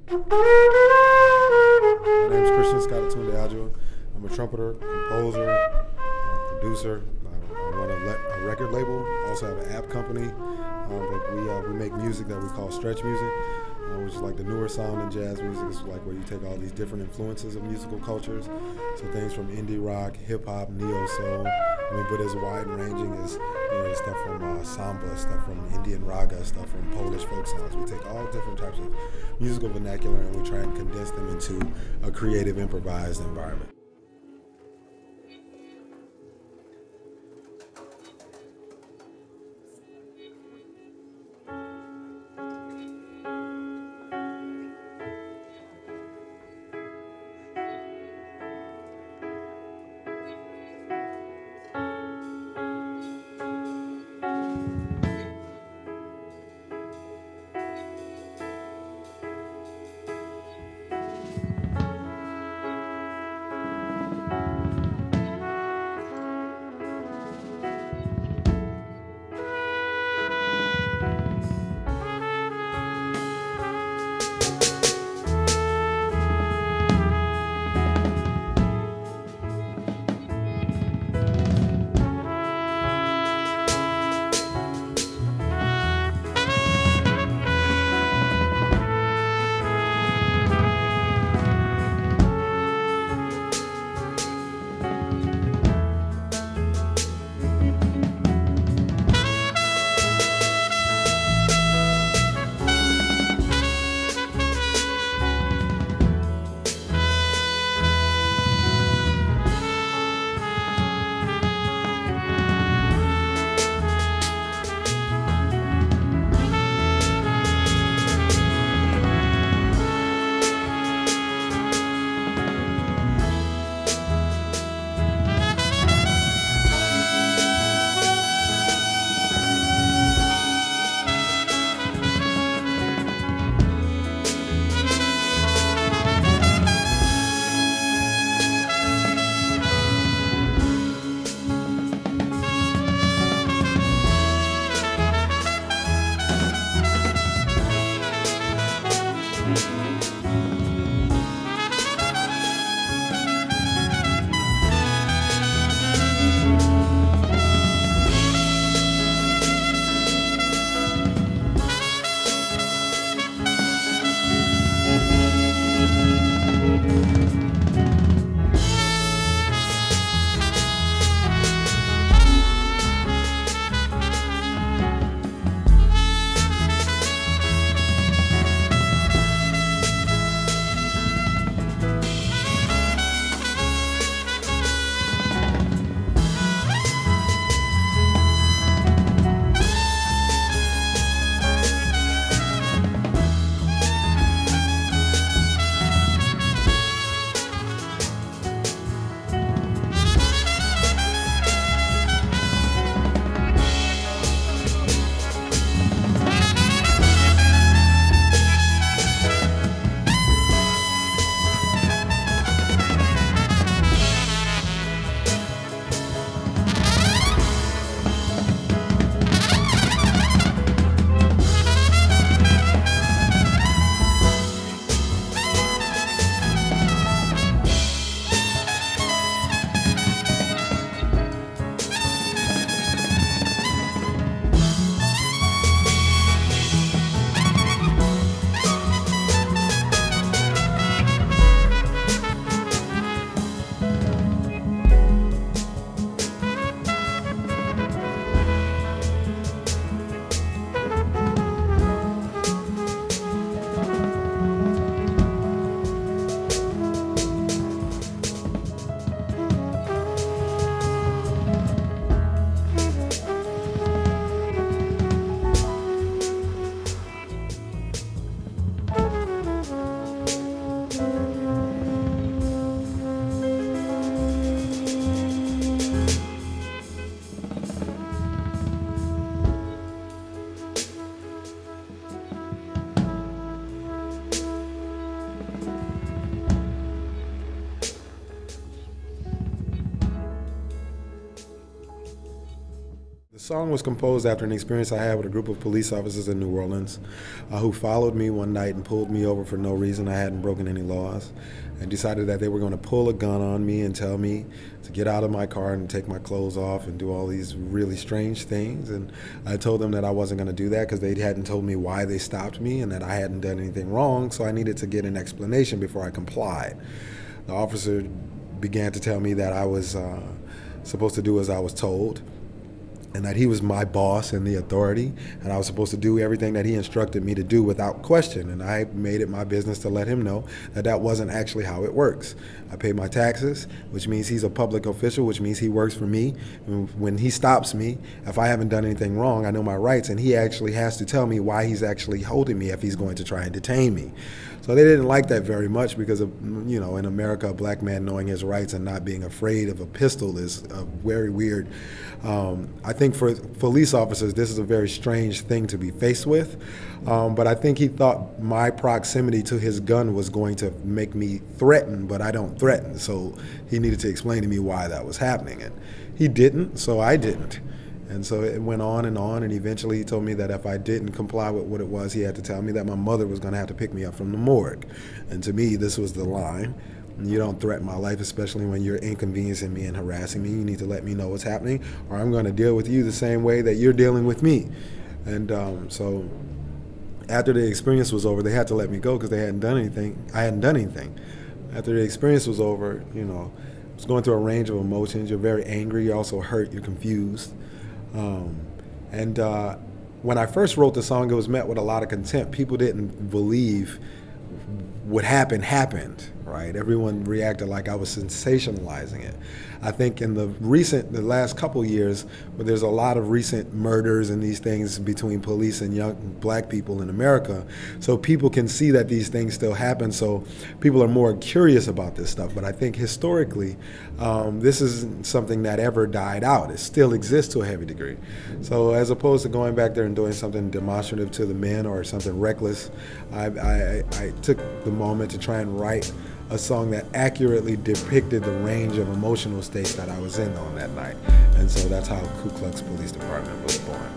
My name is Christian Scott. I'm a trumpeter, composer, producer. I run a record label. Also have an app company. But we make music that we call stretch music, which is like the newer sound in jazz music. It's like where you take all these different influences of musical cultures. So things from indie rock, hip hop, neo soul. But as wide ranging as stuff from samba, stuff from Indian raga, stuff from Polish folk songs. We take all different types of musical vernacular and we try and condense them into a creative, improvised environment. song was composed after an experience I had with a group of police officers in New Orleans who followed me one night and pulled me over for no reason. I hadn't broken any laws, and decided that they were going to pull a gun on me and tell me to get out of my car and take my clothes off and do all these really strange things. And I told them that I wasn't going to do that because they hadn't told me why they stopped me and that I hadn't done anything wrong, so I needed to get an explanation before I complied. The officer began to tell me that I was supposed to do as I was told, and that he was my boss and the authority, and I was supposed to do everything that he instructed me to do without question. And I made it my business to let him know that that wasn't actually how it works. I pay my taxes, which means he's a public official, which means he works for me. When he stops me, if I haven't done anything wrong, I know my rights, and he actually has to tell me why he's actually holding me if he's going to try and detain me. So they didn't like that very much because, in America, a black man knowing his rights and not being afraid of a pistol is very weird. I think for police officers, this is a very strange thing to be faced with. But I think he thought my proximity to his gun was going to make me threaten, but I don't threaten. So he needed to explain to me why that was happening. And he didn't, so I didn't. And so it went on, and eventually he told me that if I didn't comply with what it was, he had to tell me that my mother was going to have to pick me up from the morgue. And to me, this was the line. You don't threaten my life, especially when you're inconveniencing me and harassing me. You need to let me know what's happening, or I'm going to deal with you the same way that you're dealing with me. And so after the experience was over, they had to let me go because they hadn't done anything. I hadn't done anything. After the experience was over, I was going through a range of emotions. You're very angry. You're also hurt. You're confused. When I first wrote the song, it was met with a lot of contempt. People didn't believe what happened, right? Everyone reacted like I was sensationalizing it. I think in the last couple years, where there's a lot of recent murders and these things between police and young black people in America, so people can see that these things still happen, so people are more curious about this stuff. But I think historically, this isn't something that ever died out. It still exists to a heavy degree. So as opposed to going back there and doing something demonstrative to the men or something reckless, I took the moment to try and write a song that accurately depicted the range of emotional states that I was in on that night. And so that's how Ku Klux Police Department was born.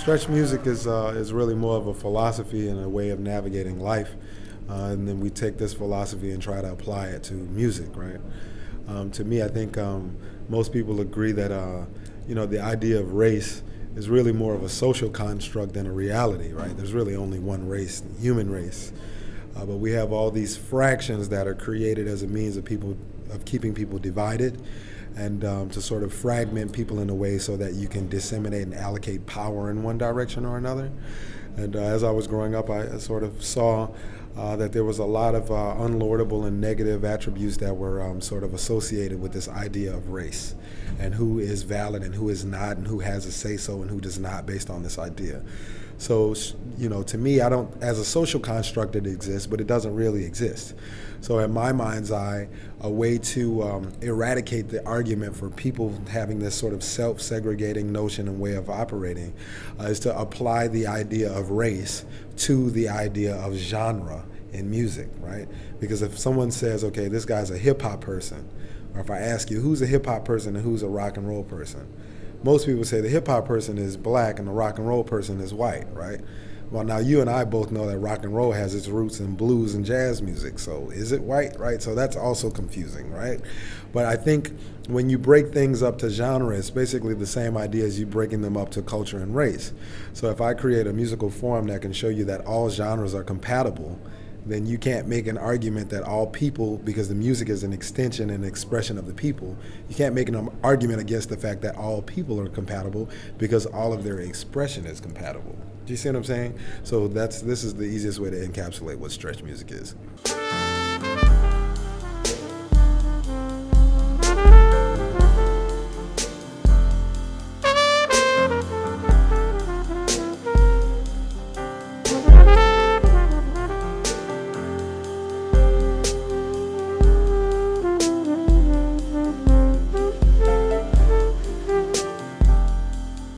Stretch music is really more of a philosophy and a way of navigating life, and then we take this philosophy and try to apply it to music, right? To me, I think most people agree that the idea of race is really more of a social construct than a reality, right? There's really only one race, the human race, but we have all these fractions that are created as a means of keeping people divided, and to sort of fragment people in a way so that you can disseminate and allocate power in one direction or another. And as I was growing up, I sort of saw that there was a lot of unlaudable and negative attributes that were sort of associated with this idea of race, and who is valid and who is not, and who has a say-so and who does not based on this idea. So, to me, as a social construct it exists, but it doesn't really exist. So in my mind's eye, a way to eradicate the argument for people having this sort of self-segregating notion and way of operating is to apply the idea of race to the idea of genre in music, right? Because if someone says, okay, this guy's a hip-hop person, or if I ask you, who's a hip-hop person and who's a rock and roll person? Most people say the hip-hop person is black and the rock and roll person is white, right? Well, now you and I both know that rock and roll has its roots in blues and jazz music, so is it white, right? So that's also confusing, right? But I think when you break things up to genre, it's basically the same idea as you breaking them up to culture and race. So if I create a musical form that can show you that all genres are compatible, then you can't make an argument that all people, because the music is an extension and expression of the people, you can't make an argument against the fact that all people are compatible because all of their expression is compatible. Do you see what I'm saying? So this is the easiest way to encapsulate what stretch music is.